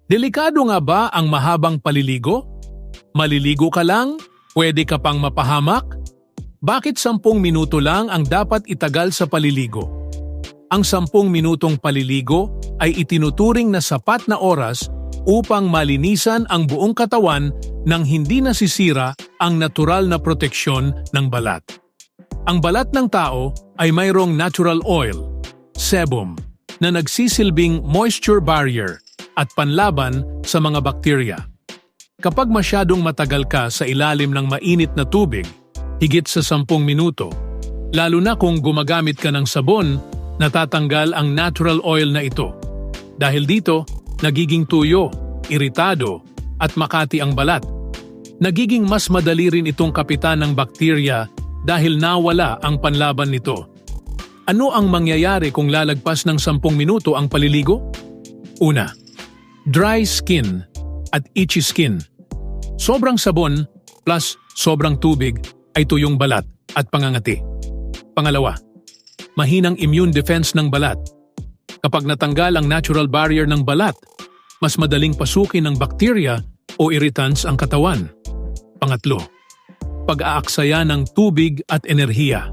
Delikado nga ba ang mahabang paliligo? Maliligo ka lang? Pwede ka pang mapahamak? Bakit 10 minuto lang ang dapat itagal sa paliligo? Ang 10 minutong paliligo ay itinuturing na sapat na oras upang malinisan ang buong katawan nang hindi nasisira ang natural na proteksyon ng balat. Ang balat ng tao ay mayroong natural oil, sebum, na nagsisilbing moisture barrier at panlaban sa mga bakterya. Kapag masyadong matagal ka sa ilalim ng mainit na tubig, higit sa 10 minuto, lalo na kung gumagamit ka ng sabon, natatanggal ang natural oil na ito. Dahil dito, nagiging tuyo, iritado, at makati ang balat. Nagiging mas madali rin itong kapitan ng bakterya dahil nawala ang panlaban nito. Ano ang mangyayari kung lalagpas ng 10 minuto ang paliligo? Una, dry skin at itchy skin. Sobrang sabon plus sobrang tubig ay tuyong balat at pangangati. Pangalawa, mahinang immune defense ng balat. Kapag natanggal ang natural barrier ng balat, mas madaling pasukin ng bakterya o irritants ang katawan. Pangatlo, pag-aaksaya ng tubig at enerhiya.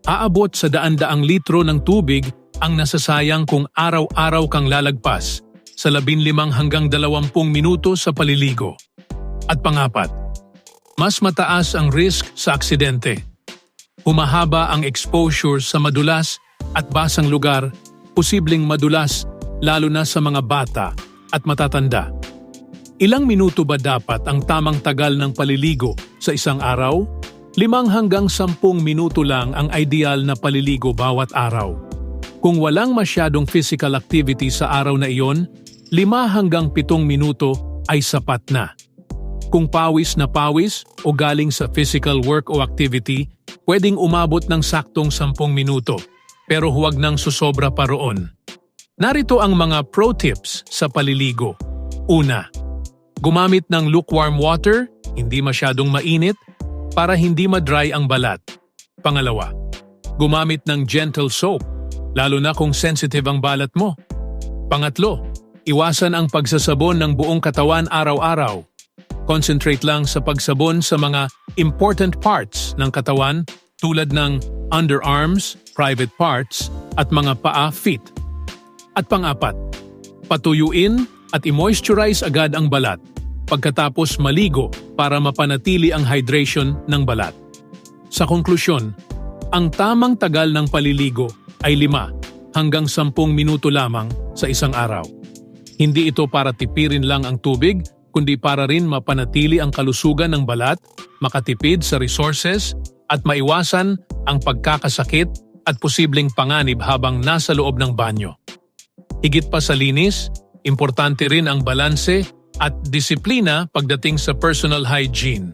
Aabot sa daan-daang litro ng tubig ang nasasayang kung araw-araw kang lalagpas sa 15 hanggang 20 minuto sa paliligo. At pangapat, mas mataas ang risk sa aksidente. Humahaba ang exposure sa madulas at basang lugar, posibleng madulas lalo na sa mga bata at matatanda. Ilang minuto ba dapat ang tamang tagal ng paliligo sa isang araw? 5 hanggang 10 minuto lang ang ideal na paliligo bawat araw. Kung walang masyadong physical activity sa araw na iyon, 5 hanggang 7 minuto ay sapat na. Kung pawis na pawis o galing sa physical work o activity, pwedeng umabot ng saktong 10 minuto, pero huwag nang susobra pa roon. Narito ang mga pro tips sa paliligo. Una, gumamit ng lukewarm water, hindi masyadong mainit, para hindi ma-dry ang balat. Pangalawa, gumamit ng gentle soap, lalo na kung sensitive ang balat mo. Pangatlo, iwasan ang pagsasabon ng buong katawan araw-araw. Concentrate lang sa pagsabon sa mga important parts ng katawan tulad ng underarms, private parts, at mga paa, feet. At pang-apat, patuyuin at i-moisturize agad ang balat pagkatapos maligo para mapanatili ang hydration ng balat. Sa konklusyon, ang tamang tagal ng paliligo ay 5 hanggang 10 minuto lamang sa isang araw. Hindi ito para tipirin lang ang tubig, kundi para rin mapanatili ang kalusugan ng balat, makatipid sa resources, at maiwasan ang pagkakasakit at posibleng panganib habang nasa loob ng banyo. Higit pa sa linis, importante rin ang balanse at disiplina pagdating sa personal hygiene.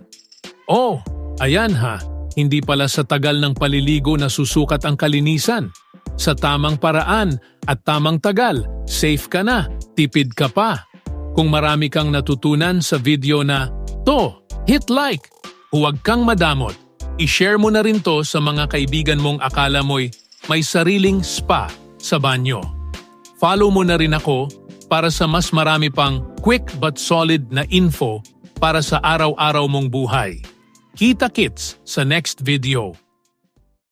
Oh, ayan ha, hindi pala sa tagal ng paliligo na susukat ang kalinisan. Sa tamang paraan at tamang tagal, safe ka na, tipid ka pa. Kung marami kang natutunan sa video na to, hit like. Huwag kang madamot. I-share mo na rin to sa mga kaibigan mong akala mo'y may sariling spa sa banyo. Follow mo na rin ako para sa mas marami pang quick but solid na info para sa araw-araw mong buhay. Kita-kits sa next video.